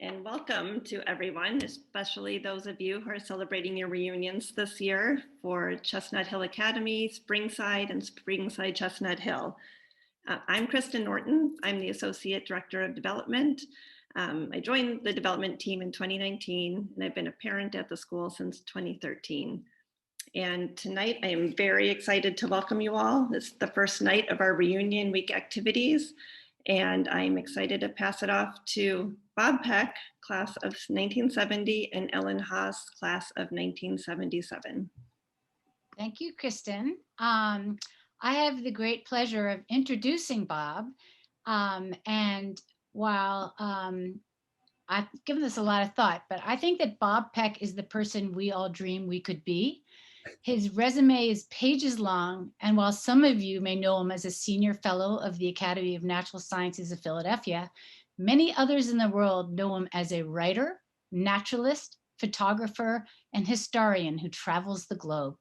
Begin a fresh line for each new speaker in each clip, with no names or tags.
And welcome to everyone, especially those of you who are celebrating your reunions this year for Chestnut Hill Academy, Springside, and Springside Chestnut Hill. I'm Kristen Norton. I'm the Associate Director of Development. I joined the development team in 2019, and I've been a parent at the school since 2013. And tonight I am very excited to welcome you all. It's the first night of our reunion week activities, and I'm excited to pass it off to Bob Peck, class of 1970, and Ellen Haas, class of 1977.
Thank you, Kristen. I have the great pleasure of introducing Bob. And while I've given this a lot of thought, but I think that Bob Peck is the person we all dream we could be. His resume is pages long, and while some of you may know him as a senior fellow of the Academy of Natural Sciences of Philadelphia, many others in the world know him as a writer, naturalist, photographer, and historian who travels the globe.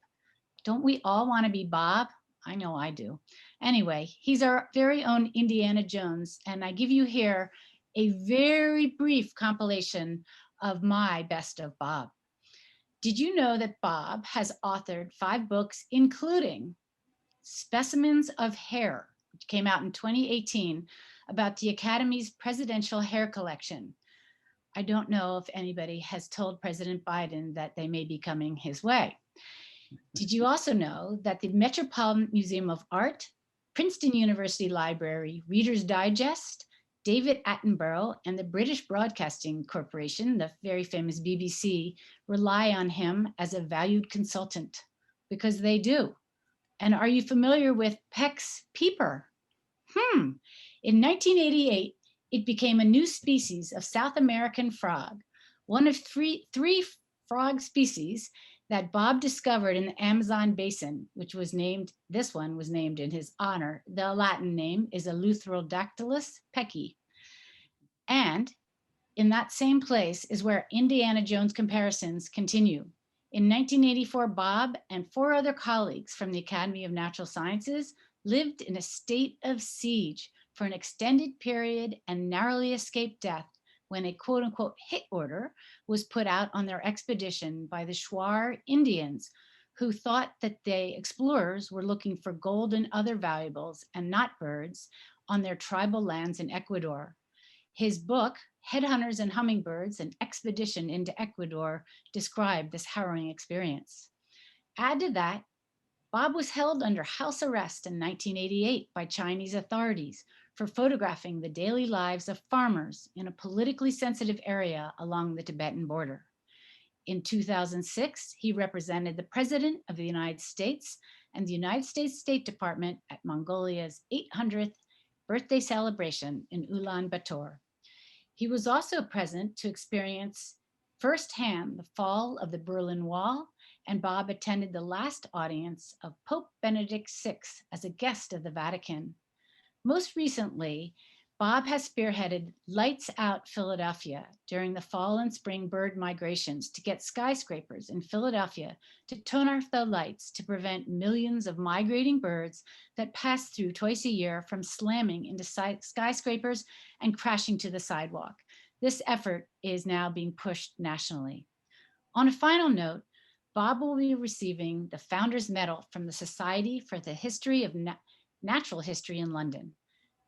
Don't we all want to be Bob? I know I do. Anyway, he's our very own Indiana Jones, and I give you here a very brief compilation of my best of Bob. Did you know that Bob has authored 5 books, including Specimens of Hair, which came out in 2018, about the Academy's presidential hair collection? I don't know if anybody has told President Biden that they may be coming his way. Did you also know that the Metropolitan Museum of Art, Princeton University Library, Reader's Digest, David Attenborough, and the British Broadcasting Corporation, the very famous BBC, rely on him as a valued consultant? Because they do. And are you familiar with Peck's peeper? In 1988, it became a new species of South American frog, one of three frog species that Bob discovered in the Amazon basin, which was named, this one was named in his honor. The Latin name is Eleutherodactylus pecki. And in that same place is where Indiana Jones comparisons continue. In 1984, Bob and 4 other colleagues from the Academy of Natural Sciences lived in a state of siege for an extended period and narrowly escaped death when a quote unquote hit order was put out on their expedition by the Shuar Indians, who thought that the explorers were looking for gold and other valuables and not birds on their tribal lands in Ecuador. His book, Headhunters and Hummingbirds, An Expedition into Ecuador, described this harrowing experience. Add to that, Bob was held under house arrest in 1988 by Chinese authorities for photographing the daily lives of farmers in a politically sensitive area along the Tibetan border. In 2006, he represented the President of the United States and the United States State Department at Mongolia's 800th birthday celebration in Ulaanbaatar. He was also present to experience firsthand the fall of the Berlin Wall, and Bob attended the last audience of Pope Benedict VI as a guest of the Vatican. Most recently, Bob has spearheaded Lights Out Philadelphia during the fall and spring bird migrations to get skyscrapers in Philadelphia to turn off the lights to prevent millions of migrating birds that pass through twice a year from slamming into skyscrapers and crashing to the sidewalk. This effort is now being pushed nationally. On a final note, Bob will be receiving the Founders Medal from the Society for the History of Natural History in London.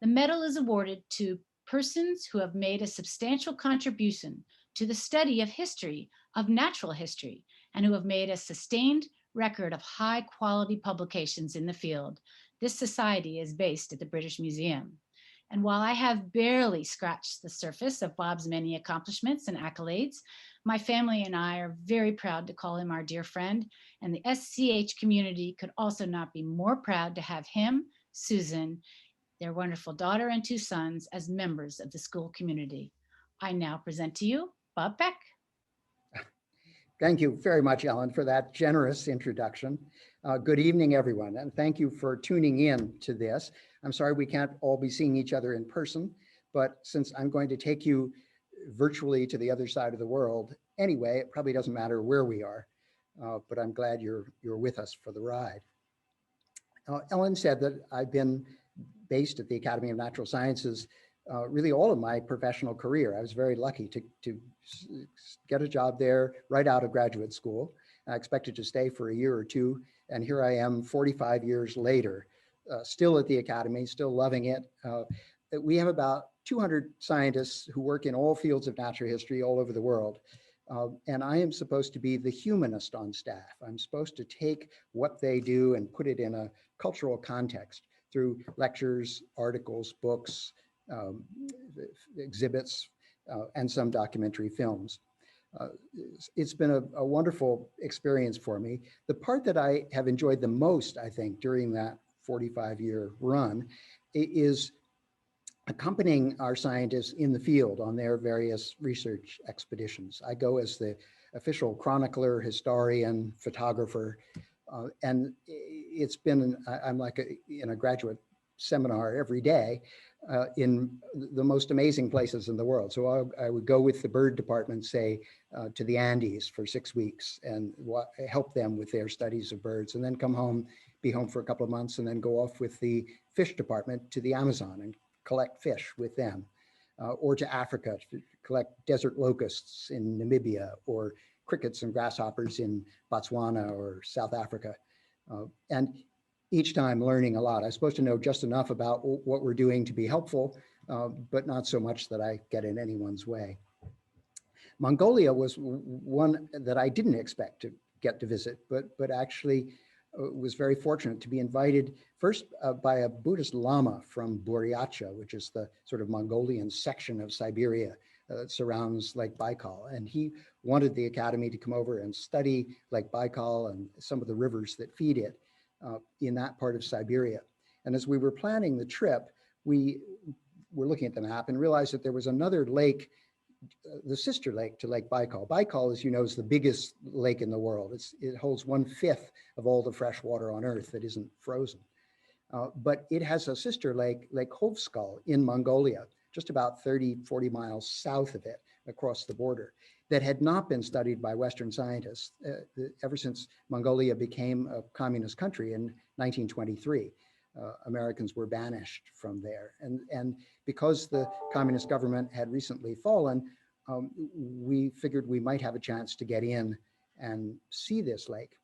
The medal is awarded to persons who have made a substantial contribution to the study of history, of natural history, and who have made a sustained record of high quality publications in the field. This society is based at the British Museum. And while I have barely scratched the surface of Bob's many accomplishments and accolades, my family and I are very proud to call him our dear friend, and the SCH community could also not be more proud to have him, Susan, their wonderful daughter and 2 sons as members of the school community. I now present to you Bob Peck.
Thank you very much, Ellen, for that generous introduction. Good evening, everyone, and thank you for tuning in to this. I'm sorry we can't all be seeing each other in person, but since I'm going to take you virtually to the other side of the world anyway, it probably doesn't matter where we are, but I'm glad you're with us for the ride. Ellen said that I've been based at the Academy of Natural Sciences really all of my professional career. I was very lucky to get a job there right out of graduate school. I expected to stay for a year or two, and here I am 45 years later, still at the academy, still loving it. We have about 200 scientists who work in all fields of natural history all over the world. And I am supposed to be the humanist on staff. I'm supposed to take what they do and put it in a cultural context through lectures, articles, books, um, exhibits, and some documentary films. Uh, it's been a wonderful experience for me. The part that I have enjoyed the most, I think, during that 45-year run is accompanying our scientists in the field on their various research expeditions. I go as the official chronicler, historian, photographer, and it's been, I'm like in a graduate seminar every day in the most amazing places in the world. So I would go with the bird department, say, to the Andes for 6 weeks and help them with their studies of birds, and then come home, be home for a couple of months, and then go off with the fish department to the Amazon and collect fish with them, or to Africa to collect desert locusts in Namibia, or crickets and grasshoppers in Botswana or South Africa. And each time learning a lot. I'm supposed to know just enough about what we're doing to be helpful, but not so much that I get in anyone's way. Mongolia was one that I didn't expect to get to visit, but actually was very fortunate to be invited first by a Buddhist Lama from Buryatia, which is the sort of Mongolian section of Siberia that surrounds Lake Baikal. And he wanted the academy to come over and study Lake Baikal and some of the rivers that feed it in that part of Siberia. And as we were planning the trip, we were looking at the map and realized that there was another lake, the sister lake to Lake Baikal. Baikal, as you know, is the biggest lake in the world. It holds 1/5 of all the fresh water on Earth that isn't frozen. But it has a sister lake, Lake Hovskal, in Mongolia, just about 30, 40 miles south of it, across the border, that had not been studied by Western scientists ever since Mongolia became a communist country in 1923. Americans were banished from there. And because the communist government had recently fallen, we figured we might have a chance to get in and see this lake.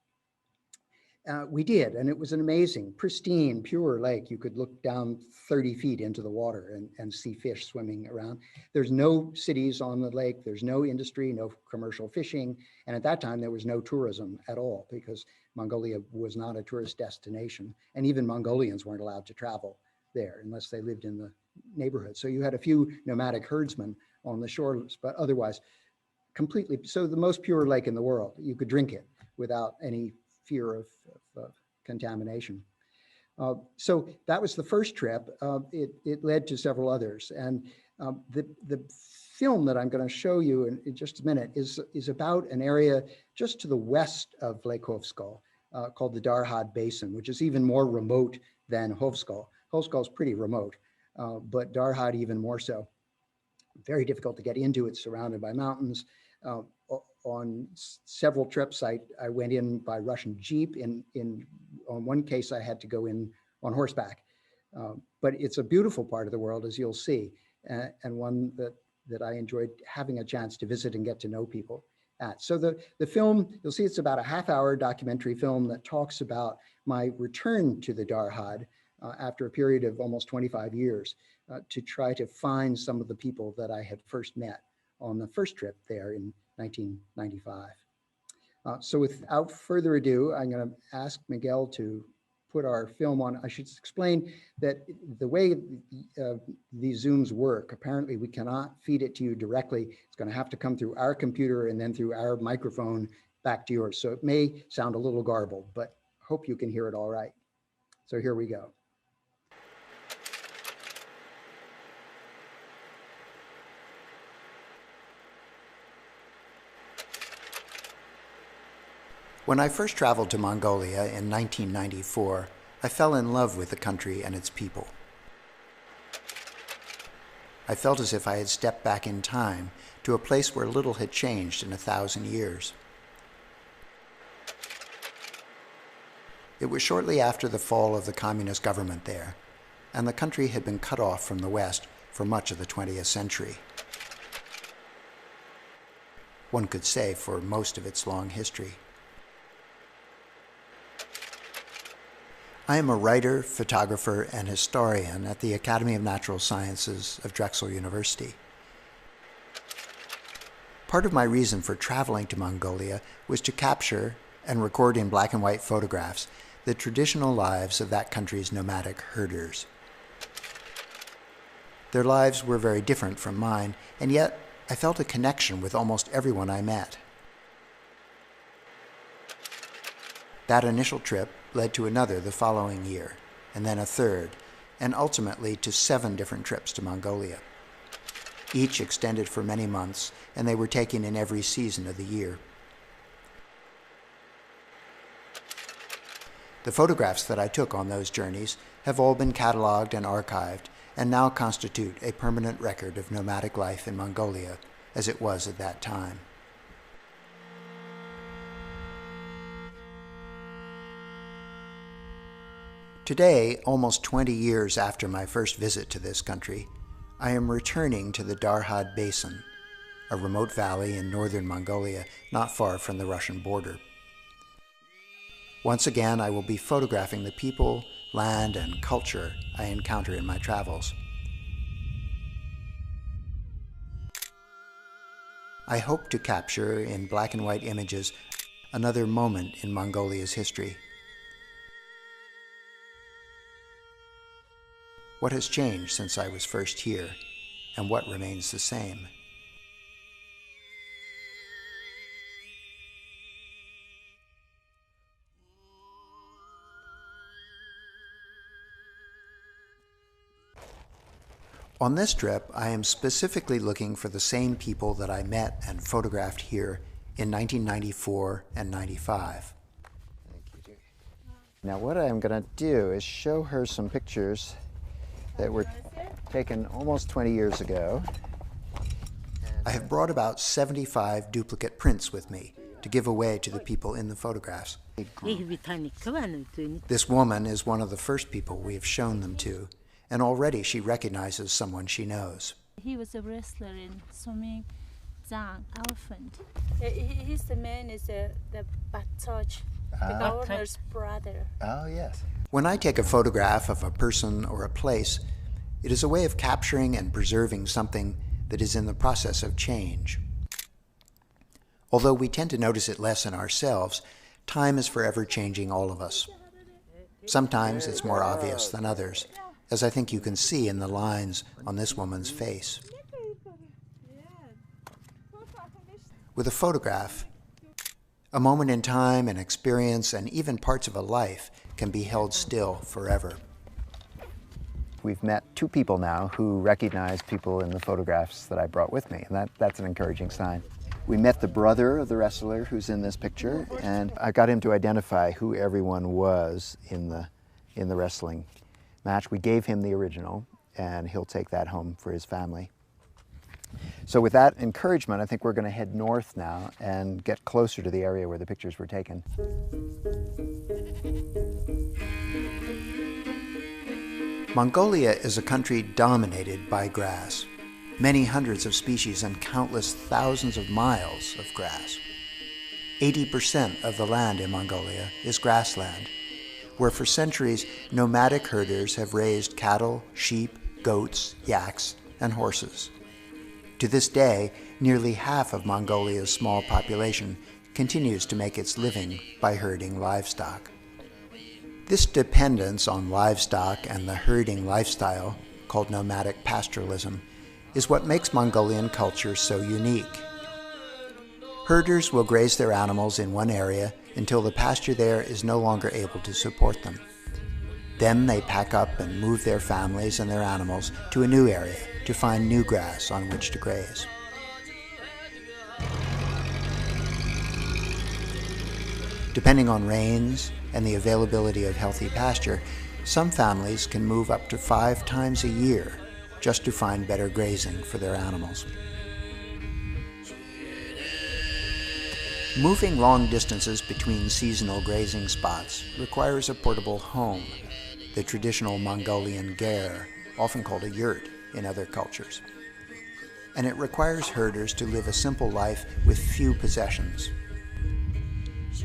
We did, and it was an amazing, pristine, pure lake. You could look down 30 feet into the water and see fish swimming around. There's no cities on the lake. There's no industry, no commercial fishing. And at that time, there was no tourism at all because Mongolia was not a tourist destination. And even Mongolians weren't allowed to travel there unless they lived in the neighborhood. So you had a few nomadic herdsmen on the shores, but otherwise completely, so the most pure lake in the world. You could drink it without any fear of contamination. So that was the first trip. It led to several others. And the film that I'm going to show you in just a minute is about an area just to the west of Lake Hovskal called the Darhad Basin, which is even more remote than Hovskal. Hovskal is pretty remote, but Darhad even more so. Very difficult to get into. It's surrounded by mountains. On several trips, I went in by Russian Jeep. On one case, I had to go in on horseback. But it's a beautiful part of the world, as you'll see, and one that I enjoyed having a chance to visit and get to know people at. So the film, you'll see it's about a half-hour documentary film that talks about my return to the Darhad after a period of almost 25 years to try to find some of the people that I had first met on the first trip there in 1995. So without further ado, I'm going to ask Miguel to put our film on. I should explain that the way these Zooms work, apparently we cannot feed it to you directly. It's going to have to come through our computer and then through our microphone back to yours. So it may sound a little garbled, but hope you can hear it all right. So here we go. When I first traveled to Mongolia in 1994, I fell in love with the country and its people. I felt as if I had stepped back in time to a place where little had changed in 1,000 years. It was shortly after the fall of the communist government there, and the country had been cut off from the West for much of the 20th century. One could say for most of its long history. I am a writer, photographer, and historian at the Academy of Natural Sciences of Drexel University. Part of my reason for traveling to Mongolia was to capture and record in black and white photographs the traditional lives of that country's nomadic herders. Their lives were very different from mine, and yet I felt a connection with almost everyone I met. That initial trip led to another the following year, and then a third, and ultimately to 7 different trips to Mongolia. Each extended for many months, and they were taken in every season of the year. The photographs that I took on those journeys have all been cataloged and archived, and now constitute a permanent record of nomadic life in Mongolia, as it was at that time. Today, almost 20 years after my first visit to this country, I am returning to the Darhad Basin, a remote valley in northern Mongolia, not far from the Russian border. Once again, I will be photographing the people, land, and culture I encounter in my travels. I hope to capture in black and white images another moment in Mongolia's history. What has changed since I was first here, and what remains the same? On this trip, I am specifically looking for the same people that I met and photographed here in 1994 and 95. Thank you. Now what I'm going to do is show her some pictures that were taken almost 20 years ago. I have brought about 75 duplicate prints with me to give away to the people in the photographs. This woman is one of the first people we have shown them to, and already she recognizes someone she knows.
He was a wrestler in swimming, Zhang, elephant. His man is the Batoj, the governor's brother.
Oh, yes. When I take a photograph of a person or a place, it is a way of capturing and preserving something that is in the process of change. Although we tend to notice it less in ourselves, time is forever changing all of us. Sometimes it's more obvious than others, as I think you can see in the lines on this woman's face. With a photograph, a moment in time, an experience, and even parts of a life can be held still forever. We've met 2 people now who recognize people in the photographs that I brought with me, and that's an encouraging sign. We met the brother of the wrestler who's in this picture, and I got him to identify who everyone was in the wrestling match. We gave him the original, and he'll take that home for his family. So with that encouragement, I think we're going to head north now and get closer to the area where the pictures were taken. Mongolia is a country dominated by grass. Many hundreds of species and countless thousands of miles of grass. 80% of the land in Mongolia is grassland, where for centuries nomadic herders have raised cattle, sheep, goats, yaks, and horses. To this day, nearly half of Mongolia's small population continues to make its living by herding livestock. This dependence on livestock and the herding lifestyle, called nomadic pastoralism, is what makes Mongolian culture so unique. Herders will graze their animals in one area until the pasture there is no longer able to support them. Then they pack up and move their families and their animals to a new area to find new grass on which to graze. Depending on rains and the availability of healthy pasture, some families can move up to 5 times a year just to find better grazing for their animals. Moving long distances between seasonal grazing spots requires a portable home, the traditional Mongolian ger, often called a yurt, in other cultures. And it requires herders to live a simple life with few possessions.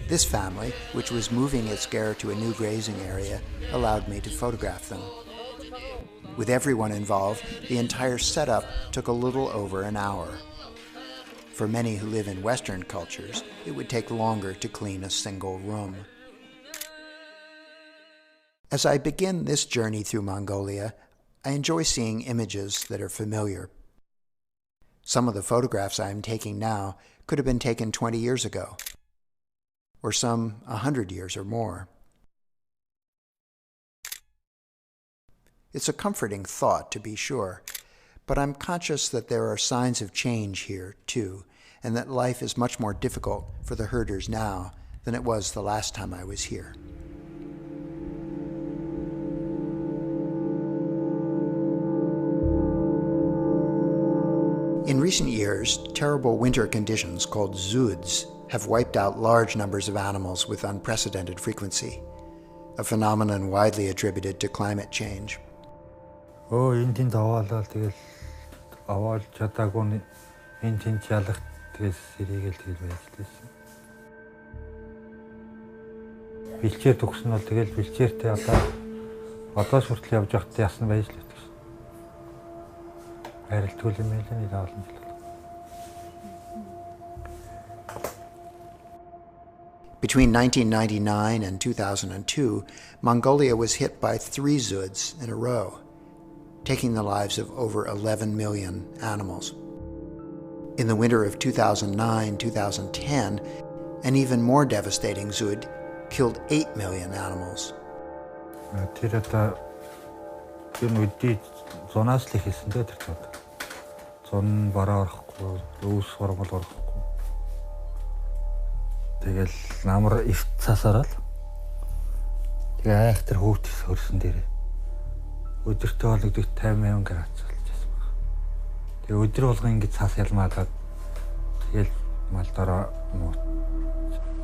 This family, which was moving its ger to a new grazing area, allowed me to photograph them. With everyone involved, the entire setup took a little over an hour. For many who live in Western cultures, it would take longer to clean a single room. As I begin this journey through Mongolia, I enjoy seeing images that are familiar. Some of the photographs I am taking now could have been taken 20 years ago, or some 100 years or more. It's a comforting thought, to be sure, but I'm conscious that there are signs of change here, too, and that life is much more difficult for the herders now than it was the last time I was here. In recent years, terrible winter conditions called zuds have wiped out large numbers of animals with unprecedented frequency, a phenomenon widely attributed to climate change.
Энэ тэнд аваалал тэгэл аваал чадаагүй энэ тэнд ялах тэгэл сэрийгэл тэгэл байж лээсэн. Бэлчээр төгсөн бол тэгэл бэлчээртэй одоо хүртэл явж явахд ясна байж л байдаг. Хайралтгүй юм ээ нэг олон жил.
Between 1999 and 2002, Mongolia was hit by 3 zuds in a row, taking the lives of over 11 million animals. In the winter of 2009-2010, an even more devastating zud killed 8 million animals.
Тэр одоо энэ үдий зунаас л ихсэн дээ тэр цод. Зун бараа орохгүй, өвс сургал орохгүй. Тэгэл намар ивт цасараад тэгээ айхтар хүүтс хөрсөн дээрээ. Өдөртөө олгодод 50,000 градус болж байсан. Тэгээ өдөр болгон ингэ цаас ялмаагаад тэгэл мал дараа муу.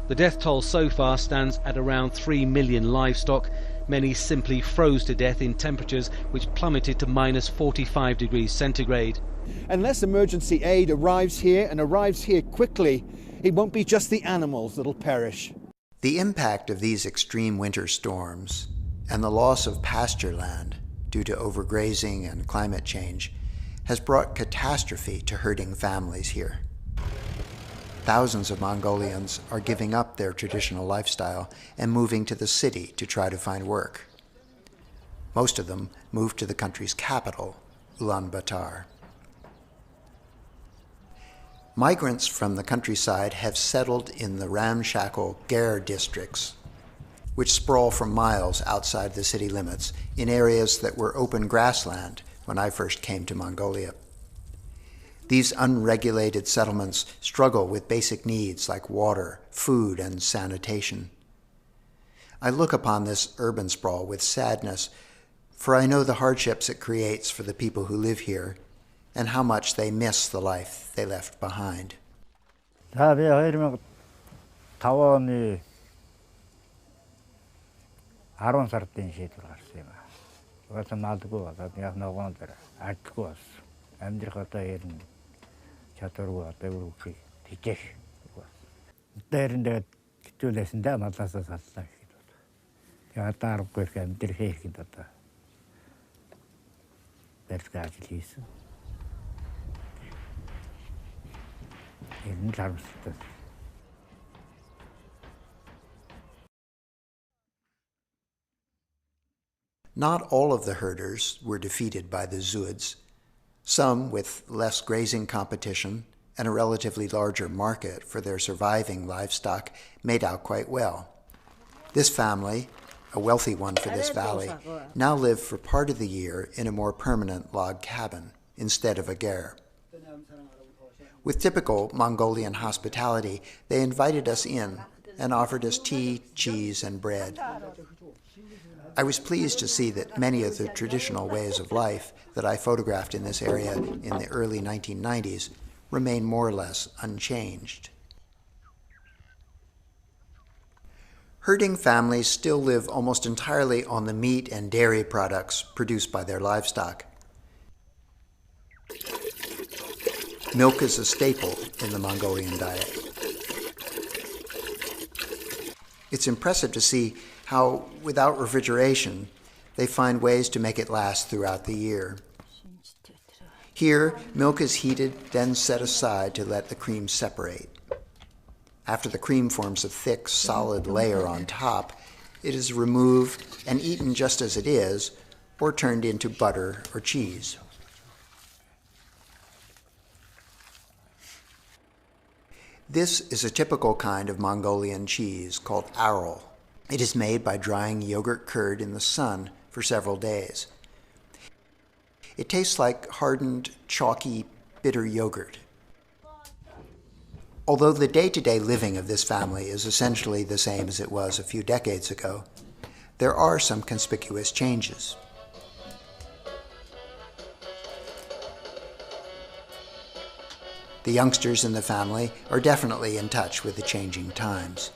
The death toll so far stands at around 3 million livestock. Many simply froze to death in temperatures which plummeted to minus 45 degrees centigrade.
Unless emergency aid arrives here and arrives here quickly, it won't be just the animals that'll perish.
The impact of these extreme winter storms and the loss of pasture land due to overgrazing and climate change has brought catastrophe to herding families here. Thousands of Mongolians are giving up their traditional lifestyle and moving to the city to try to find work. Most of them moved to the country's capital, Ulaanbaatar. Migrants from the countryside have settled in the ramshackle ger districts, which sprawl for miles outside the city limits in areas that were open grassland when I first came to Mongolia. These unregulated settlements struggle with basic needs like water, food, and sanitation. I look upon this urban sprawl with sadness, for I know the hardships it creates for the people who live here and how much they miss the life they left behind.
За би 2005 оны 10 сарын шийдвэр гарсан юм аа. Угаасаа малдгүй болоод яг ногоон дээр ардгүй болсон. Амьдрах одоо ярина чадваргүй одоо үргэлж тийжэх. Дээрэн хитүүлсэн дэ малаасаа саллаа гэхэд бол. Тэгээ одоо аргагүй их амьдрах хийхэд одоо бэрхшээл ажил хийсэн. Энэ харамсалтай.
Not all of the herders were defeated by the zuds. Some, with less grazing competition and a relatively larger market for their surviving livestock, made out quite well. This family, a wealthy one for this valley, now live for part of the year in a more permanent log cabin instead of a ger. With typical Mongolian hospitality, they invited us in and offered us tea, cheese, and bread. I was pleased to see that many of the traditional ways of life that I photographed in this area in the early 1990s remain more or less unchanged. Herding families still live almost entirely on the meat and dairy products produced by their livestock. Milk is a staple in the Mongolian diet. It's impressive to see how, without refrigeration, they find ways to make it last throughout the year. Here, milk is heated, then set aside to let the cream separate. After the cream forms a thick, solid layer on top, it is removed and eaten just as it is, or turned into butter or cheese. This is a typical kind of Mongolian cheese called arol. It is made by drying yogurt curd in the sun for several days. It tastes like hardened, chalky, bitter yogurt. Although the day-to-day living of this family is essentially the same as it was a few decades ago, there are some conspicuous changes. The youngsters in the family are definitely in touch with the changing times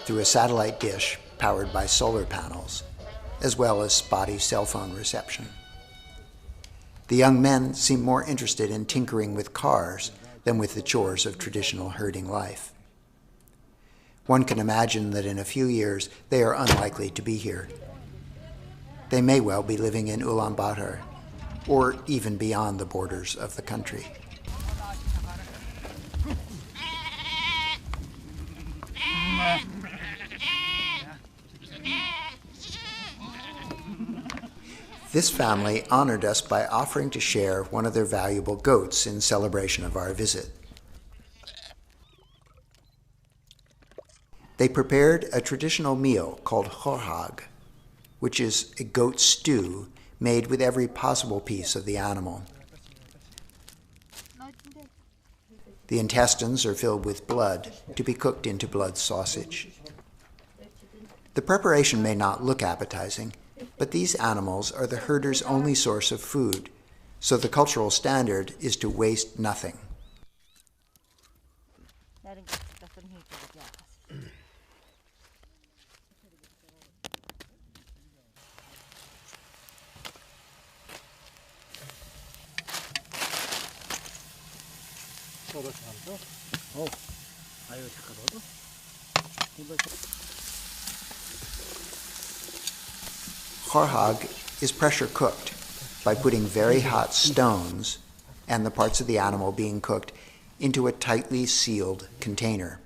through a satellite dish powered by solar panels, as well as spotty cell phone reception. The young men seem more interested in tinkering with cars than with the chores of traditional herding life. One can imagine that in a few years they are unlikely to be here. They may well be living in Ulaanbaatar, or even beyond the borders of the country. This family honored us by offering to share one of their valuable goats in celebration of our visit. They prepared a traditional meal called khorhag, which is a goat stew made with every possible piece of the animal. The intestines are filled with blood to be cooked into blood sausage. The preparation may not look appetizing, but these animals are the herder's only source of food, so the cultural standard is to waste nothing. Khorhag is pressure cooked by putting very hot stones and the parts of the animal being cooked into a tightly sealed container.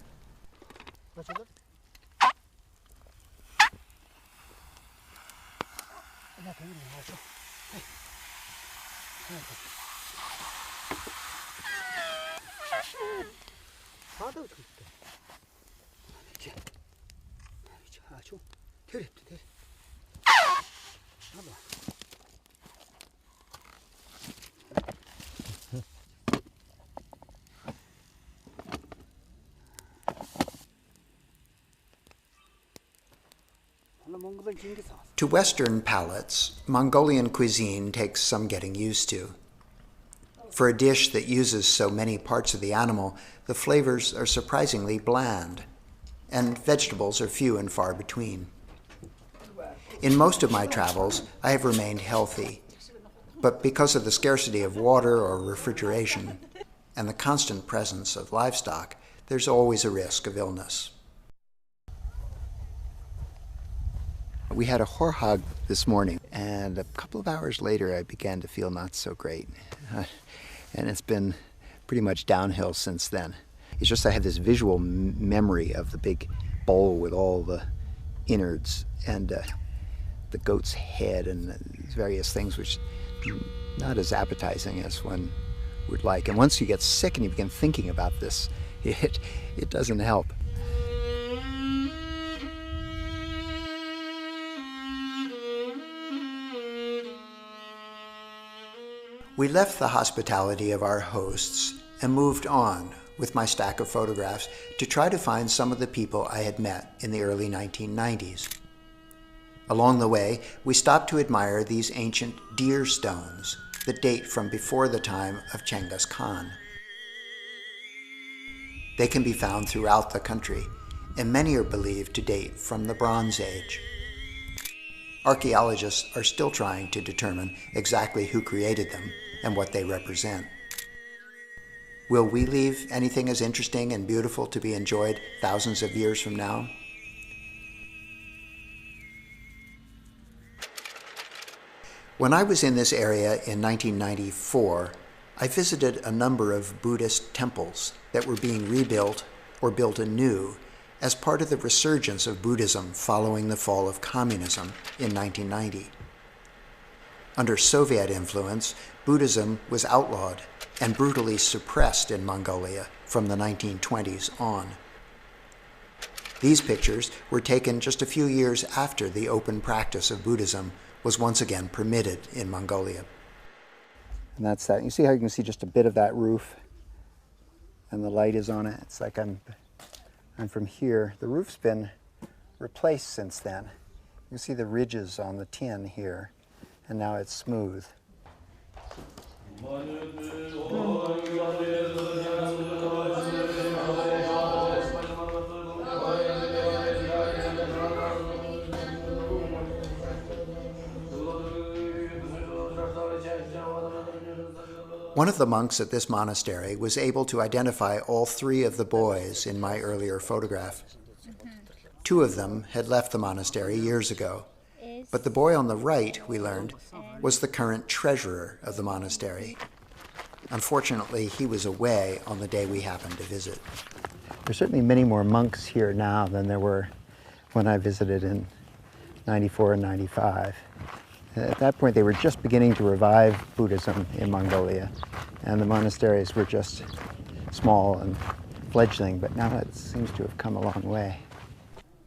To Western palates, Mongolian cuisine takes some getting used to. For a dish that uses so many parts of the animal, the flavors are surprisingly bland, and vegetables are few and far between. In most of my travels, I have remained healthy, but because of the scarcity of water or refrigeration and the constant presence of livestock, there's always a risk of illness. We had a khorhag this morning, and a couple of hours later I began to feel not so great. And it's been pretty much downhill since then. It's just I have this visual memory of the big bowl with all the innards and the goat's head and these various things, which not as appetizing as one would like. And once you get sick and you begin thinking about this, it doesn't help. We left the hospitality of our hosts and moved on with my stack of photographs to try to find some of the people I had met in the early 1990s. Along the way, we stopped to admire these ancient deer stones that date from before the time of Genghis Khan. They can be found throughout the country, and many are believed to date from the Bronze Age. Archaeologists are still trying to determine exactly who created them, and what they represent. Will we leave anything as interesting and beautiful to be enjoyed thousands of years from now? When I was in this area in 1994, I visited a number of Buddhist temples that were being rebuilt or built anew as part of the resurgence of Buddhism following the fall of communism in 1990. Under Soviet influence, Buddhism was outlawed and brutally suppressed in Mongolia from the 1920s on. These pictures were taken just a few years after the open practice of Buddhism was once again permitted in Mongolia. And that's that. You see how you can see just a bit of that roof and the light is on it? It's like I'm from here. The roof's been replaced since then. You can see the ridges on the tin here, and now it's smooth. One of the monks at this monastery was able to identify all three of the boys in my earlier photograph. Two of them had left the monastery years ago, but the boy on the right, we learned, was the current treasurer of the monastery. Unfortunately, he was away on the day we happened to visit. There's certainly many more monks here now than there were when I visited in 94 and 95. At that point, they were just beginning to revive Buddhism in Mongolia, and the monasteries were just small and fledgling, but now it seems to have come a long way.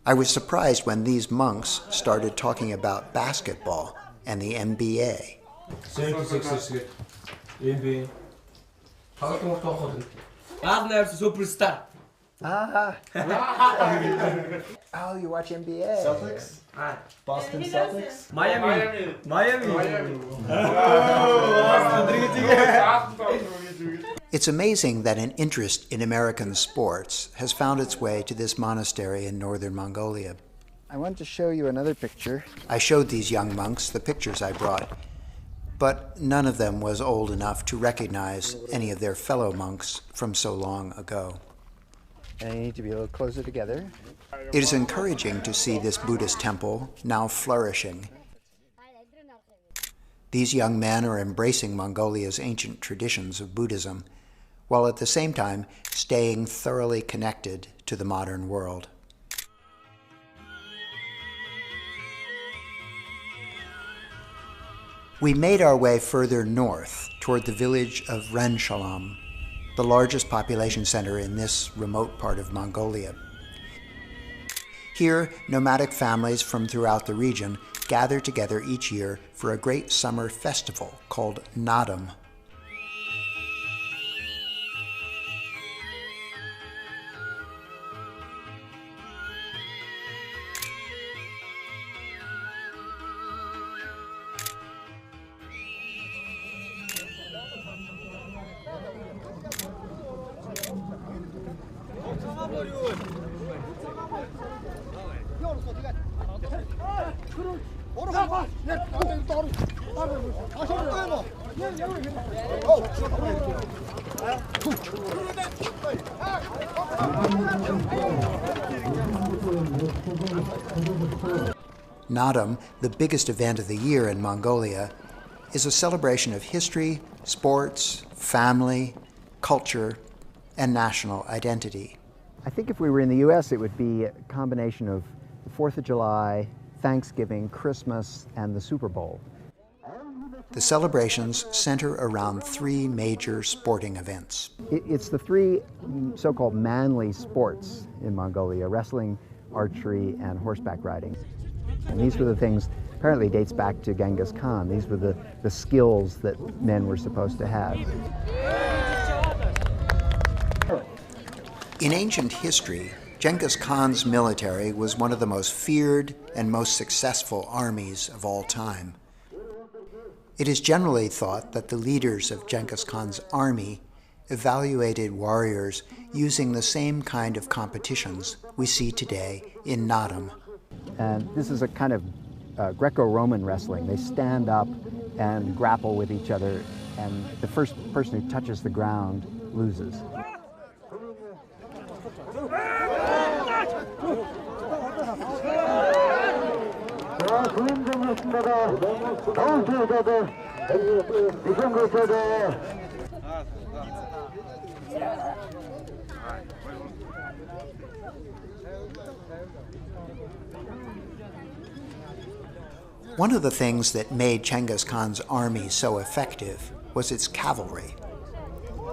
I was surprised when these monks started talking about basketball and the NBA.
Superstar.
Oh, you watch NBA?
Celtics? Boston Celtics?
Miami.
It's amazing that an interest in American sports has found its way to this monastery in northern Mongolia. I wanted to show you another picture. I showed these young monks the pictures I brought, but none of them was old enough to recognize any of their fellow monks from so long ago. And you need to be a little closer together. It is encouraging to see this Buddhist temple now flourishing. These young men are embracing Mongolia's ancient traditions of Buddhism, while at the same time staying thoroughly connected to the modern world. We made our way further north toward the village of Renshalam, the largest population center in this remote part of Mongolia. Here, nomadic families from throughout the region gather together each year for a great summer festival called Nadam. Nadam, the biggest event of the year in Mongolia, is a celebration of history, sports, family, culture, and national identity. I think if we were in the U.S., it would be a combination of the 4th of July, Thanksgiving, Christmas, and the Super Bowl. The celebrations center around three major sporting events. It's the three so-called manly sports in Mongolia: wrestling, archery, and horseback riding. And these were the things, apparently dates back to Genghis Khan. These were the skills that men were supposed to have. In ancient history, Genghis Khan's military was one of the most feared and most successful armies of all time. It is generally thought that the leaders of Genghis Khan's army evaluated warriors using the same kind of competitions we see today in Nadam. And this is a kind of Greco-Roman wrestling. They stand up and grapple with each other and the first person who touches the ground loses. One of the things that made Genghis Khan's army so effective was its cavalry.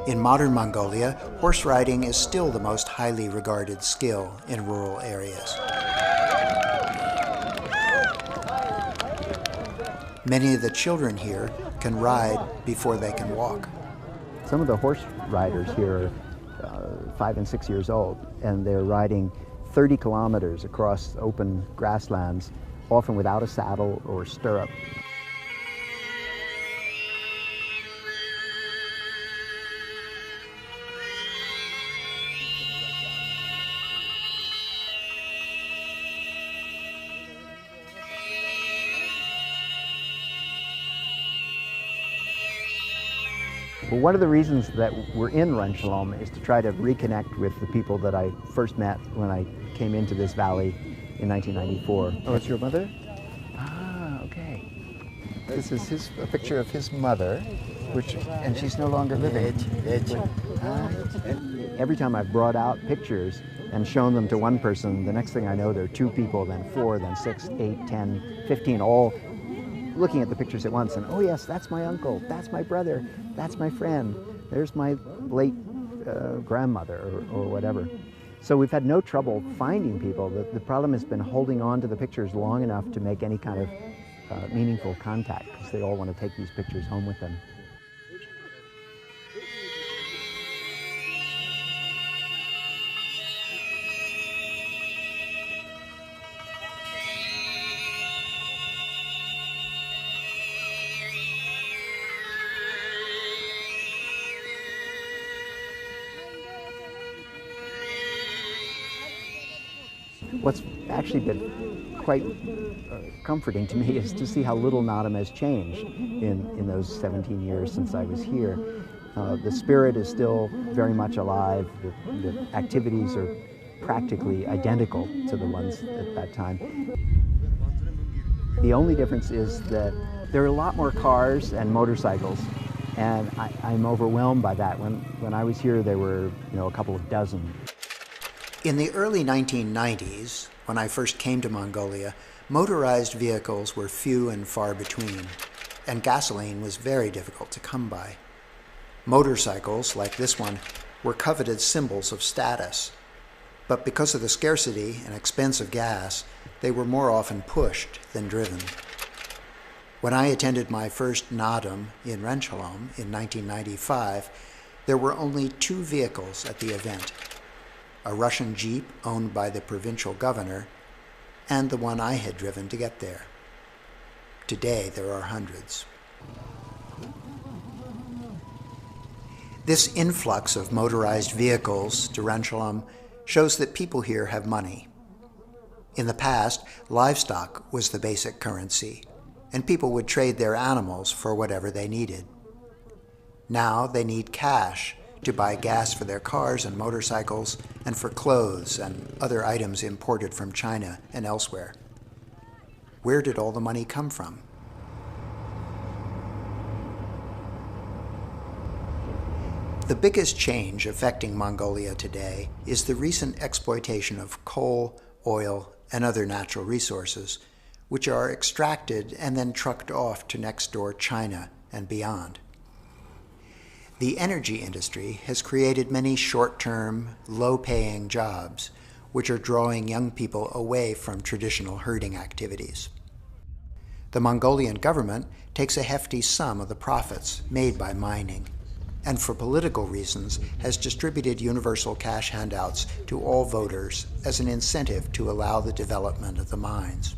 In modern Mongolia, horse riding is still the most highly regarded skill in rural areas. Many of the children here can ride before they can walk. Some of the horse riders here are 5 and 6 years old, and they're riding 30 kilometers across open grasslands, often without a saddle or stirrup. Well, one of the reasons that we're in Renchalom is to try to reconnect with the people that I first met when I came into this valley in 1994. Oh, it's your mother? Ah, okay. This is a picture of his mother, and she's no longer living. Every time I've brought out pictures and shown them to one person, the next thing I know, there are 2 people, then 4, then 6, 8, 10, 15, all looking at the pictures at once, and oh yes, that's my uncle, that's my brother, that's my friend, there's my late grandmother or whatever. So we've had no trouble finding people. The problem has been holding on to the pictures long enough to make any kind of meaningful contact, because they all want to take these pictures home with them. What's actually been quite comforting to me is to see how little Nottingham has changed in those 17 years since I was here. The spirit is still very much alive. The activities are practically identical to the ones at that time. The only difference is that there are a lot more cars and motorcycles, and I'm overwhelmed by that. When I was here, there were a couple of dozen. In the early 1990s, when I first came to Mongolia, motorized vehicles were few and far between, and gasoline was very difficult to come by. Motorcycles, like this one, were coveted symbols of status, but because of the scarcity and expense of gas, they were more often pushed than driven. When I attended my first Nadam in Renchalom in 1995, there were only 2 vehicles at the event: a Russian Jeep owned by the provincial governor, and the one I had driven to get there. Today, there are hundreds. This influx of motorized vehicles to Renchalom shows that people here have money. In the past, livestock was the basic currency, and people would trade their animals for whatever they needed. Now they need cash to buy gas for their cars and motorcycles, and for clothes and other items imported from China and elsewhere. Where did all the money come from? The biggest change affecting Mongolia today is the recent exploitation of coal, oil, and other natural resources, which are extracted and then trucked off to next door China and beyond. The energy industry has created many short-term, low-paying jobs, which are drawing young people away from traditional herding activities. The Mongolian government takes a hefty sum of the profits made by mining, and for political reasons has distributed universal cash handouts to all voters as an incentive to allow the development of the mines.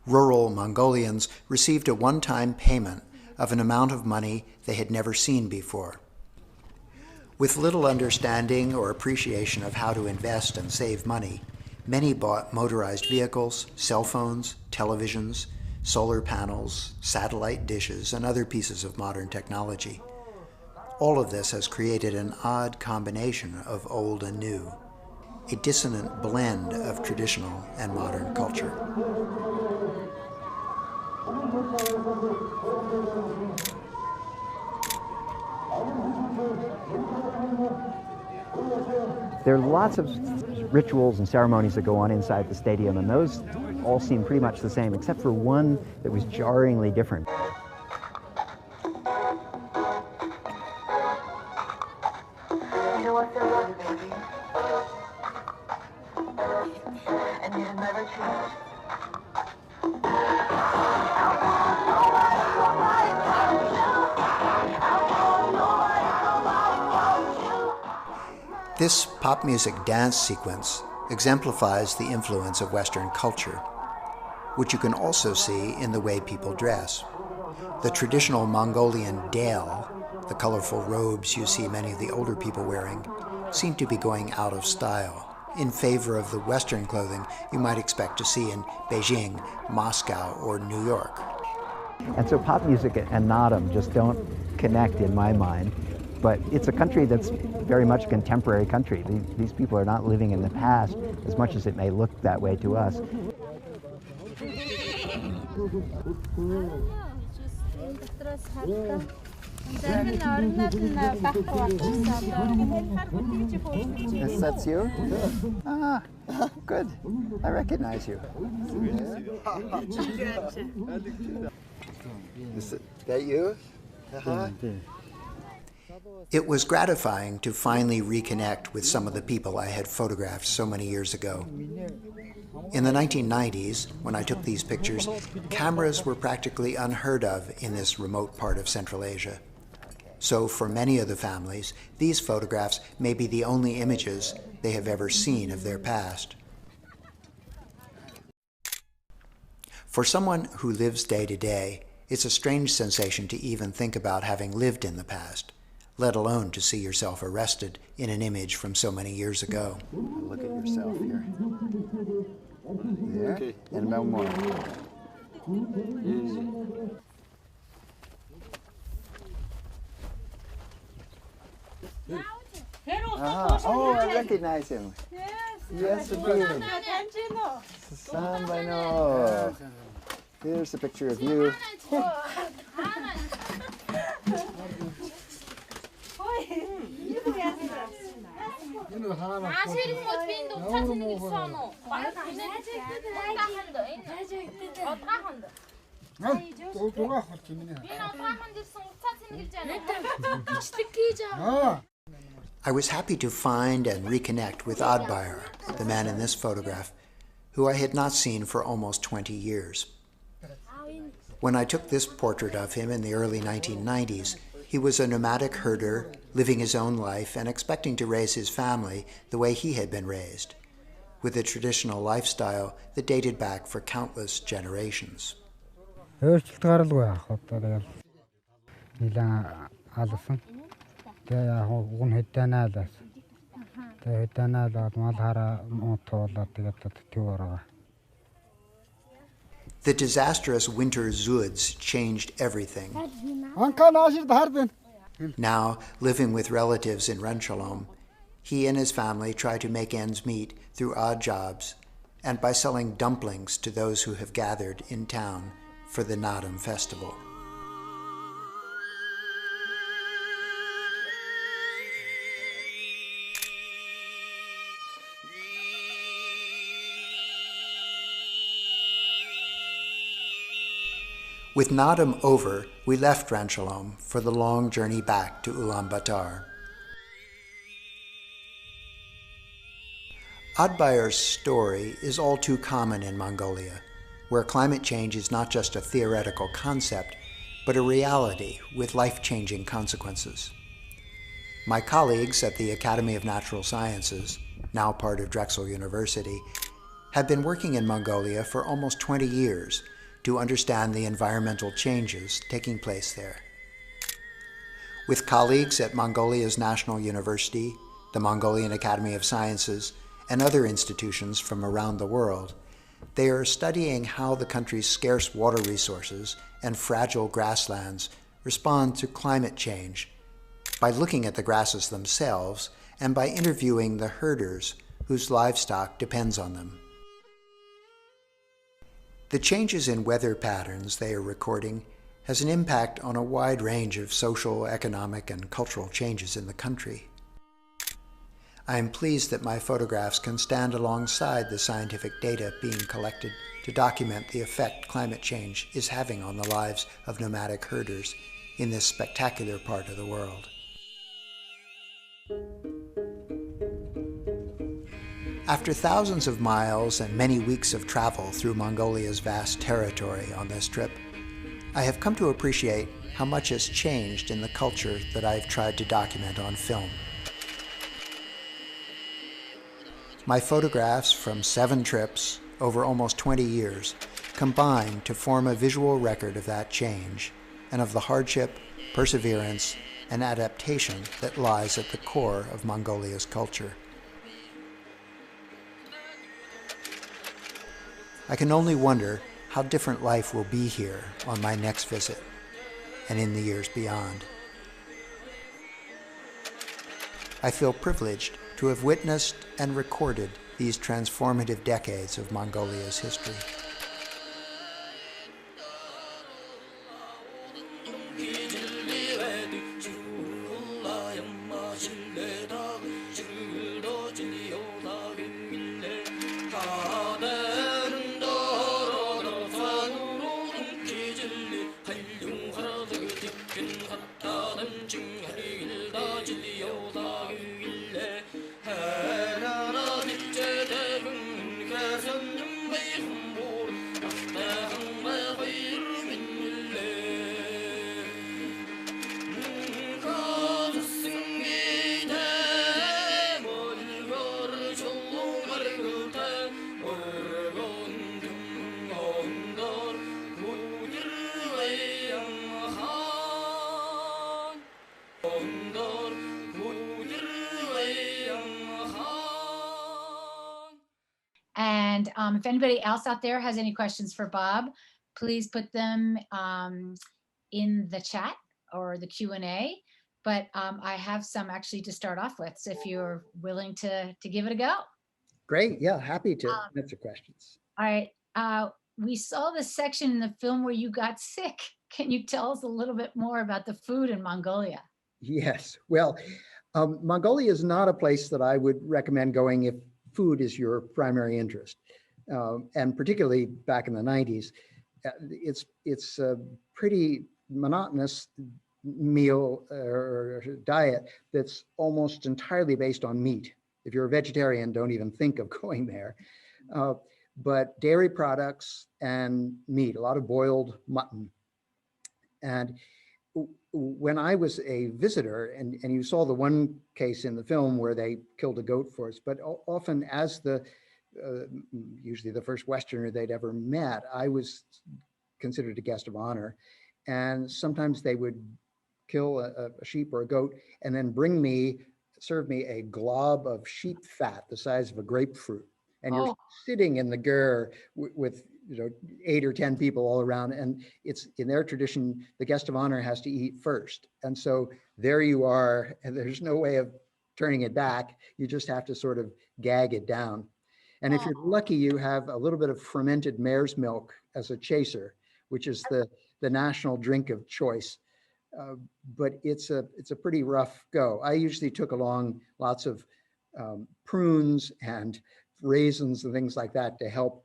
Rural Mongolians received a one-time payment of an amount of money they had never seen before. With little understanding or appreciation of how to invest and save money, many bought motorized vehicles, cell phones, televisions, solar panels, satellite dishes, and other pieces of modern technology. All of this has created an odd combination of old and new, a dissonant blend of traditional and modern culture.
There are lots of rituals and ceremonies that go on inside the stadium, and those all seem pretty much the same, except for one that was jarringly different.
This pop music dance sequence exemplifies the influence of Western culture, which you can also see in the way people dress. The traditional Mongolian dale, the colorful robes you see many of the older people wearing, seem to be going out of style in favor of the Western clothing you might expect to see in Beijing, Moscow, or New York.
And so pop music and Naadam just don't connect in my mind. But it's a country that's very much a contemporary country. These people are not living in the past as much as it may look that way to us.
Yes, that's you? Ah, good. I recognize you. Is that you? Uh-huh. It was gratifying to finally reconnect with some of the people I had photographed so many years ago. In the 1990s, when I took these pictures, cameras were practically unheard of in this remote part of Central Asia. So for many of the families, these photographs may be the only images they have ever seen of their past. For someone who lives day to day, it's a strange sensation to even think about having lived in the past, let alone to see yourself arrested in an image from so many years ago. Look at yourself here. There, okay. And no more. Oh, I recognize him. Yes, indeed. Sambano. Here's a picture of you. I was happy to find and reconnect with Oddbyer, the man in this photograph, who I had not seen for almost 20 years. When I took this portrait of him in the early 1990s, he was a nomadic herder, living his own life and expecting to raise his family the way he had been raised, with a traditional lifestyle that dated back for countless generations. The disastrous winter zoods changed everything. Now, living with relatives in Renchalom, he and his family try to make ends meet through odd jobs and by selling dumplings to those who have gathered in town for the Naadam festival. With Naadam over, we left Renchalom for the long journey back to Ulaanbaatar. Oddbyer's story is all too common in Mongolia, where climate change is not just a theoretical concept, but a reality with life-changing consequences. My colleagues at the Academy of Natural Sciences, now part of Drexel University, have been working in Mongolia for almost 20 years to understand the environmental changes taking place there. With colleagues at Mongolia's National University, the Mongolian Academy of Sciences, and other institutions from around the world, They are studying how the country's scarce water resources and fragile grasslands respond to climate change by looking at the grasses themselves and by interviewing the herders whose livestock depends on them. The changes in weather patterns they are recording has an impact on a wide range of social, economic, and cultural changes in the country. I am pleased that my photographs can stand alongside the scientific data being collected to document the effect climate change is having on the lives of nomadic herders in this spectacular part of the world. After thousands of miles and many weeks of travel through Mongolia's vast territory on this trip, I have come to appreciate how much has changed in the culture that I've tried to document on film. My photographs from 7 trips over almost 20 years combine to form a visual record of that change and of the hardship, perseverance, and adaptation that lies at the core of Mongolia's culture. I can only wonder how different life will be here on my next visit and in the years beyond. I feel privileged to have witnessed and recorded these transformative decades of Mongolia's history.
And if anybody else out there has any questions for Bob, please put them in the chat or the Q&A. But I have some actually to start off with, so if you're willing to give it a go.
Great, yeah, happy to answer questions.
All right, we saw the section in the film where you got sick. Can you tell us a little bit more about the food in Mongolia?
Yes, well, Mongolia is not a place that I would recommend going if food is your primary interest. And particularly back in the 90s, it's a pretty monotonous meal or diet that's almost entirely based on meat. If you're a vegetarian, don't even think of going there. But dairy products and meat, a lot of boiled mutton. And when I was a visitor, and you saw the one case in the film where they killed a goat for us, but often as usually the first Westerner they'd ever met, I was considered a guest of honor. And sometimes they would kill a sheep or a goat and then serve me a glob of sheep fat the size of a grapefruit. And you're sitting in the ger with 8 or 10 people all around, and it's in their tradition, the guest of honor has to eat first. And so there you are, and there's no way of turning it back. You just have to sort of gag it down. And if you're lucky, you have a little bit of fermented mare's milk as a chaser, which is the national drink of choice. But it's a pretty rough go. I usually took along lots of prunes and raisins and things like that to help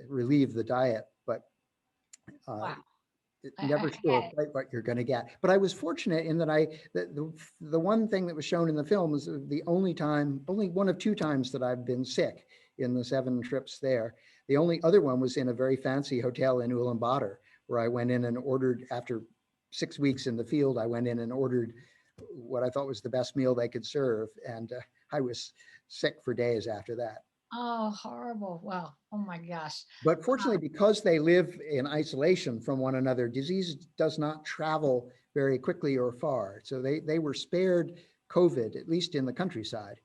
relieve the diet, but never sure quite what you're going to get. But I was fortunate in that the one thing that was shown in the film was the only one of 2 times that I've been sick in the 7 trips there. The only other one was in a very fancy hotel in Ulaanbaatar, where I went in and ordered, after 6 weeks in the field, I went in and ordered what I thought was the best meal they could serve. And I was sick for days after that.
Oh, horrible. Wow. Oh my gosh.
But fortunately, because they live in isolation from one another, disease does not travel very quickly or far. So they were spared COVID, at least in the countryside.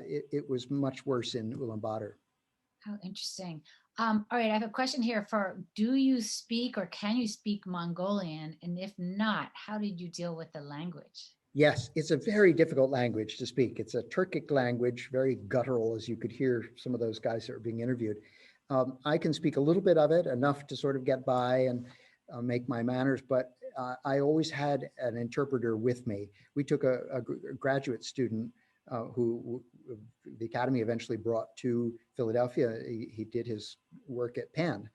It was much worse in Ulaanbaatar.
How interesting. All right, I have a question here for, do you speak or can you speak Mongolian? And if not, how did you deal with the language?
Yes, it's a very difficult language to speak. It's a Turkic language, very guttural, as you could hear some of those guys that were being interviewed. I can speak a little bit of it, enough to sort of get by and make my manners, but I always had an interpreter with me. We took a graduate student who the Academy eventually brought to Philadelphia. He did his work at Penn,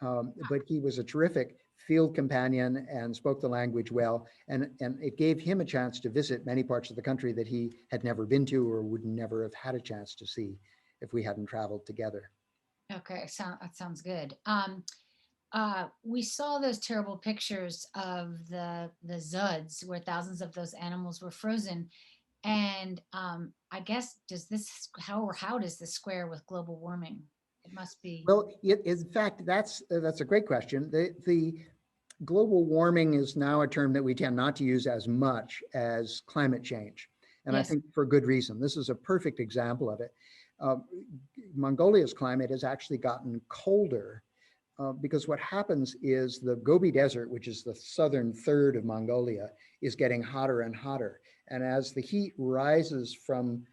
but he was a terrific field companion and spoke the language well. And it gave him a chance to visit many parts of the country that he had never been to or would never have had a chance to see if we hadn't traveled together.
Okay, that sounds good. We saw those terrible pictures of the Zuds where thousands of those animals were frozen. And I guess, how does this square with global warming? It must be.
Well, in fact, that's a great question. The global warming is now a term that we tend not to use as much as climate change. And
Yes.
I think for good reason. This is a perfect example of it. Mongolia's climate has actually gotten colder because what happens is the Gobi Desert, which is the southern third of Mongolia, is getting hotter and hotter. And as the heat rises from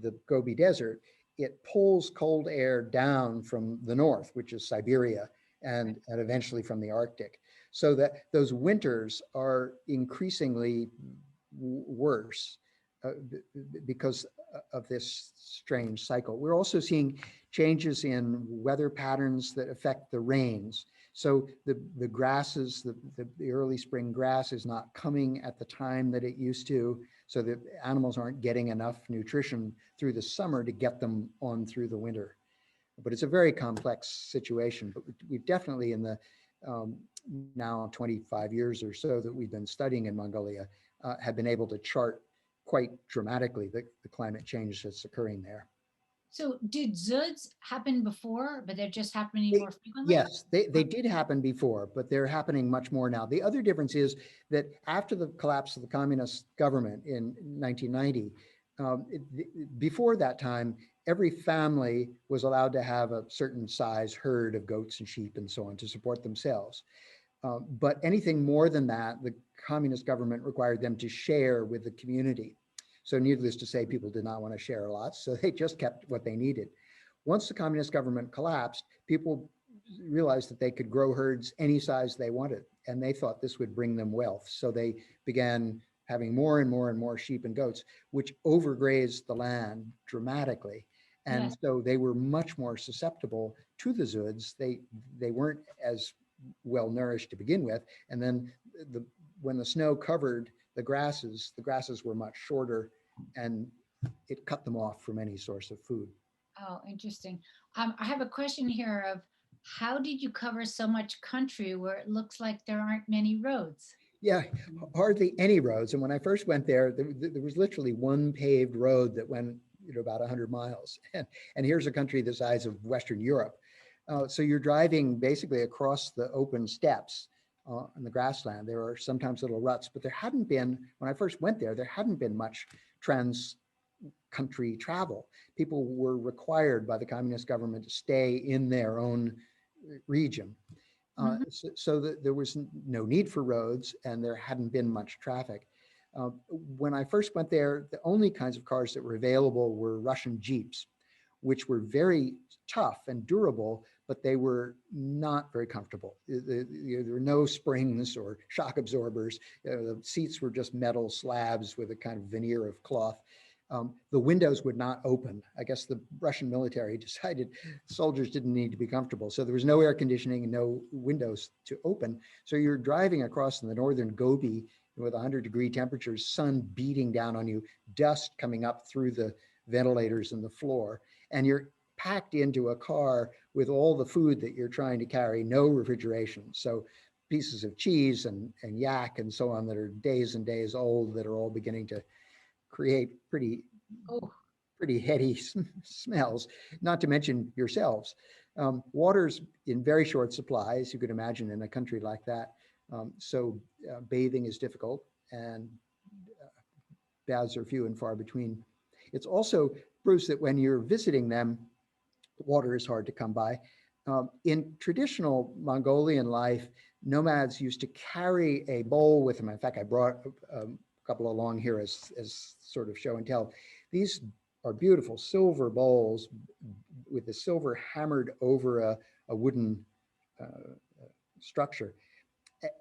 the Gobi Desert, it pulls cold air down from the north, which is Siberia, and eventually from the Arctic. So that those winters are increasingly worse because of this strange cycle. We're also seeing changes in weather patterns that affect the rains. So the grasses, the early spring grass is not coming at the time that it used to. So the animals aren't getting enough nutrition through the summer to get them on through the winter. But it's a very complex situation. But we've definitely in the now 25 years or so that we've been studying in Mongolia have been able to chart quite dramatically the climate change that's occurring there.
So did Zuds happen before, but they're just happening more frequently?
Yes, they did happen before, but they're happening much more now. The other difference is that after the collapse of the communist government in 1990, before that time, every family was allowed to have a certain size herd of goats and sheep and so on to support themselves. But anything more than that, the communist government required them to share with the community. So needless to say, people did not want to share a lot, so they just kept what they needed. Once the communist government collapsed, people realized that they could grow herds any size they wanted, and they thought this would bring them wealth. So they began having more and more and more sheep and goats, which overgrazed the land dramatically. And
Yes.
so they were much more susceptible to the Zuds. They weren't as well nourished to begin with. And then when the snow covered the grasses were much shorter and it cut them off from any source of food.
Oh, interesting. I have a question here of, how did you cover so much country where it looks like there aren't many roads?
Yeah, hardly any roads. And when I first went there was literally one paved road that went about 100 miles. And here's a country the size of Western Europe. So you're driving basically across the open steppes in the grassland. There are sometimes little ruts, but there hadn't been, when I first went there hadn't been much trans-country travel. People were required by the communist government to stay in their own region. So that there was no need for roads and there hadn't been much traffic. When I first went there, the only kinds of cars that were available were Russian Jeeps, which were very tough and durable, but they were not very comfortable. There were no springs or shock absorbers. The seats were just metal slabs with a kind of veneer of cloth. The windows would not open. I guess the Russian military decided soldiers didn't need to be comfortable. So there was no air conditioning and no windows to open. So you're driving across in the northern Gobi with 100-degree temperatures, sun beating down on you, dust coming up through the ventilators in the floor, and you're packed into a car with all the food that you're trying to carry, no refrigeration. So pieces of cheese and yak and so on that are days and days old that are all beginning to create pretty heady smells, not to mention yourselves. Water's in very short supply, as you could imagine in a country like that. So bathing is difficult and baths are few and far between. It's also, Bruce, that when you're visiting them, Water is hard to come by. In traditional Mongolian life, nomads used to carry a bowl with them. In fact, I brought a couple along here as sort of show and tell. These are beautiful silver bowls with the silver hammered over a wooden structure.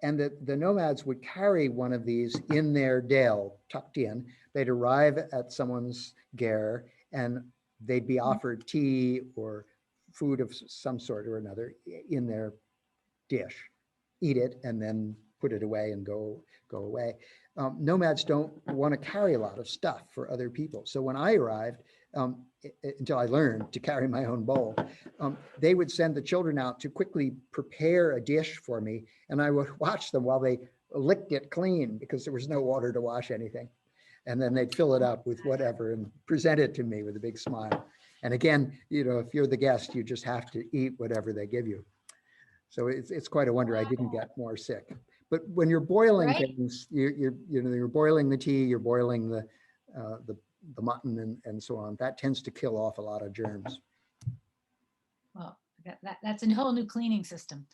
And the nomads would carry one of these in their dale, tucked in. They'd arrive at someone's ger, and they'd be offered tea or food of some sort or another in their dish, eat it, and then put it away and go away. Nomads don't want to carry a lot of stuff for other people. So when I arrived, until I learned to carry my own bowl, they would send the children out to quickly prepare a dish for me, and I would watch them while they licked it clean because there was no water to wash anything. And then they'd fill it up with whatever and present it to me with a big smile. And again, if you're the guest, you just have to eat whatever they give you. So it's quite a wonder I didn't get more sick. But when you're boiling things, you're boiling the tea, you're boiling the mutton and so on. That tends to kill off a lot of germs.
Well, that's a whole new cleaning system.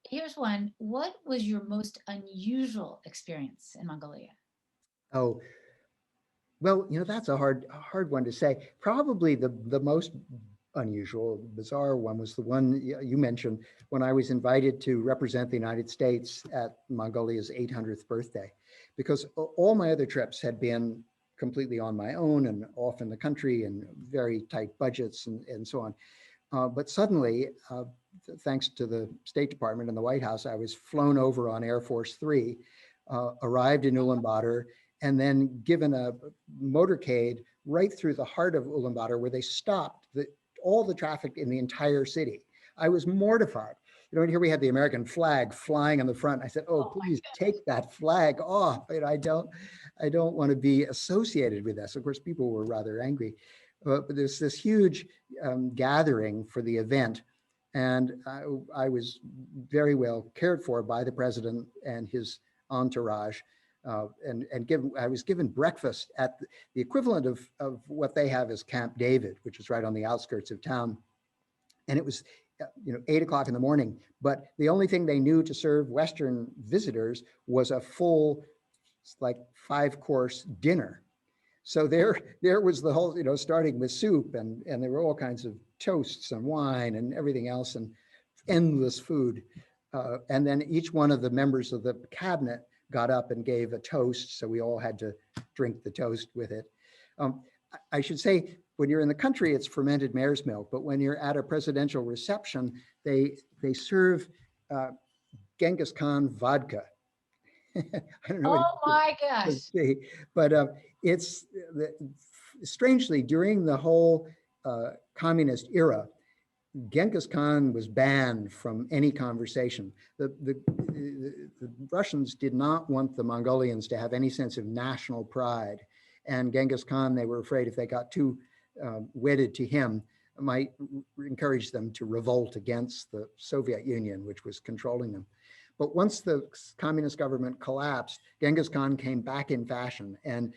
Here's one. What was your most unusual experience in Mongolia?
Oh, well, that's a hard one to say. Probably the most unusual, bizarre one was the one you mentioned when I was invited to represent the United States at Mongolia's 800th birthday, because all my other trips had been completely on my own and off in the country and very tight budgets and so on. But suddenly, thanks to the State Department and the White House, I was flown over on Air Force 3, arrived in Ulaanbaatar, and then given a motorcade right through the heart of Ulaanbaatar, where they stopped all the traffic in the entire city. I was mortified. Here we had the American flag flying on the front. I said, "Oh, please take that flag off. I don't want to be associated with this." Of course, people were rather angry, but there's this huge gathering for the event, and I was very well cared for by the president and his entourage. I was given breakfast at the equivalent of what they have as Camp David, which is right on the outskirts of town. And it was 8 o'clock in the morning, but the only thing they knew to serve Western visitors was a full, like 5-course dinner. So there was the whole, starting with soup and there were all kinds of toasts and wine and everything else and endless food. And then each one of the members of the cabinet got up and gave a toast. So we all had to drink the toast with it. I should say, when you're in the country, it's fermented mare's milk. But when you're at a presidential reception, they serve Genghis Khan vodka. I don't know.
Oh my gosh.
But it's strangely, during the whole communist era, Genghis Khan was banned from any conversation. The Russians did not want the Mongolians to have any sense of national pride. And Genghis Khan, they were afraid if they got too wedded to him, might encourage them to revolt against the Soviet Union, which was controlling them. But once the communist government collapsed, Genghis Khan came back in fashion, and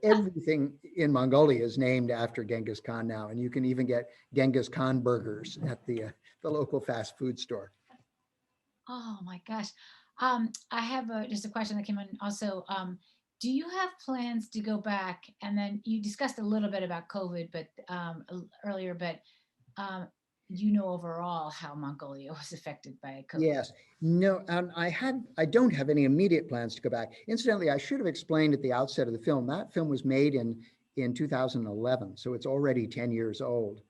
everything in Mongolia is named after Genghis Khan now, and you can even get Genghis Khan burgers at the local fast food store.
Oh my gosh. I have just a question that came in also. Do you have plans to go back? And then you discussed a little bit about COVID, but earlier, but overall how Mongolia was affected by COVID.
Yes, no, I don't have any immediate plans to go back. Incidentally, I should have explained at the outset of the film, that film was made in 2011, so it's already 10 years old.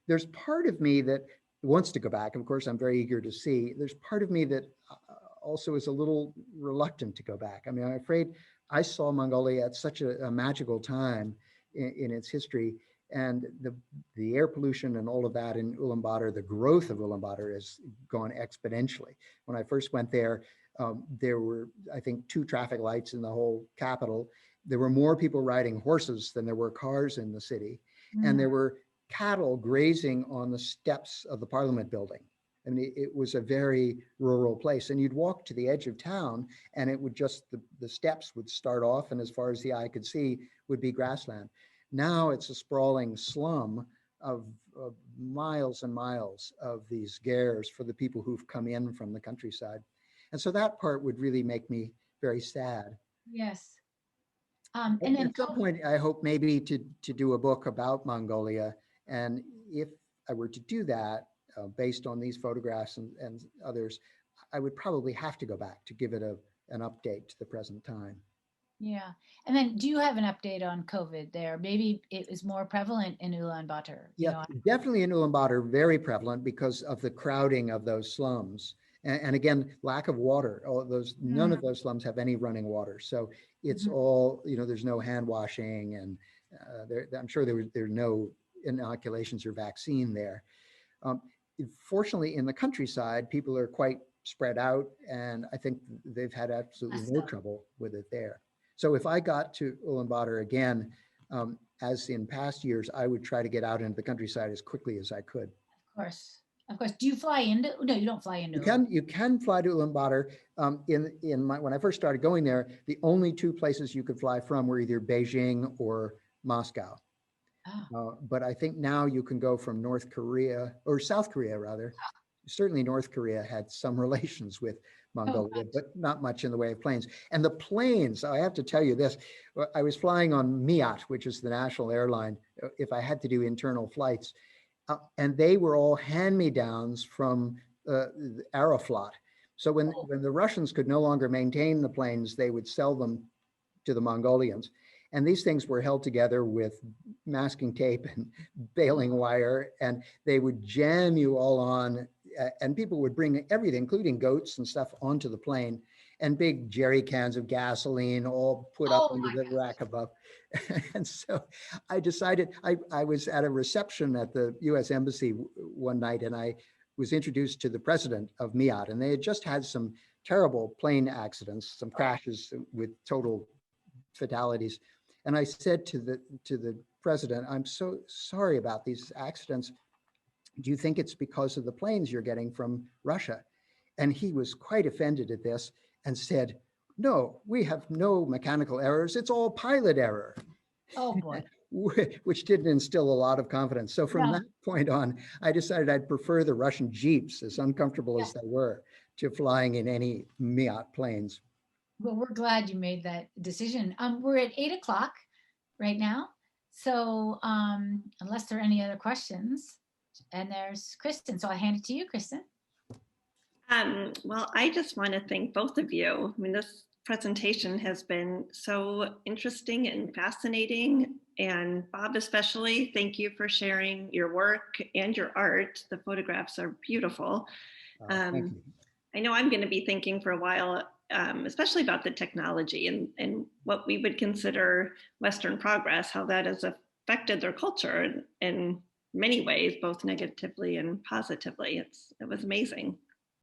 There's part of me that wants to go back. Of course, I'm very eager to see. There's part of me that also is a little reluctant to go back. I mean, I'm afraid I saw Mongolia at such a magical time in its history. And the air pollution and all of that in Ulaanbaatar, the growth of Ulaanbaatar has gone exponentially. When I first went there, there were, I think, 2 traffic lights in the whole capital. There were more people riding horses than there were cars in the city. And there were cattle grazing on the steps of the Parliament building. I mean, it was a very rural place. And you'd walk to the edge of town and it would just, the steps would start off, and as far as the eye could see would be grassland. Now it's a sprawling slum of miles and miles of these gers for the people who've come in from the countryside. And so that part would really make me very sad.
Yes. And then
At some point, I hope maybe to do a book about Mongolia. And if I were to do that, based on these photographs and others, I would probably have to go back to give it an update to the present time.
yeah. And then do you have an update on COVID there? Maybe it was more prevalent in Ulaanbaatar.
Yeah, definitely in Ulaanbaatar, very prevalent because of the crowding of those slums. And again, lack of water. All those, none of those slums have any running water. So it's all, there's no hand washing, and I'm sure there are no inoculations or vaccine there. Fortunately, in the countryside, people are quite spread out, and I think they've had absolutely no trouble with it there. So if I got to Ulaanbaatar again, as in past years, I would try to get out into the countryside as quickly as I could.
Of course. Of course. Do you fly into? No, you don't fly into.
You can fly to Ulaanbaatar. When I first started going there, the only two places you could fly from were either Beijing or Moscow. But I think now you can go from North Korea, or South Korea rather. Certainly North Korea had some relations with Mongolia, but not much in the way of planes. And the planes, I have to tell you this, I was flying on Miat, which is the national airline, if I had to do internal flights, and they were all hand-me-downs from Aeroflot. So when the Russians could no longer maintain the planes, they would sell them to the Mongolians. And these things were held together with masking tape and baling wire, and they would jam you all on, and people would bring everything, including goats and stuff, onto the plane, and big jerry cans of gasoline all put up into the rack above. And so I decided, I was at a reception at the US Embassy one night, and I was introduced to the president of Miat, and they had just had some terrible plane accidents, some crashes with total fatalities. And I said to the president, I'm so sorry about these accidents. Do you think it's because of the planes you're getting from Russia? And he was quite offended at this and said, no, we have no mechanical errors. It's all pilot error.
Oh boy.
Which didn't instill a lot of confidence. So from that point on, I decided I'd prefer the Russian Jeeps, as uncomfortable as they were, to flying in any Miat planes.
Well, we're glad you made that decision. We're at 8 o'clock right now. So unless there are any other questions, and there's Kristen. So I hand it to you, Kristen.
Well, I just want to thank both of you. I mean, this presentation has been so interesting and fascinating. And Bob, especially, thank you for sharing your work and your art. The photographs are beautiful.
Thank you.
I know I'm going to be thinking for a while, especially about the technology and what we would consider Western progress, how that has affected their culture in many ways, both negatively and positively. It was amazing.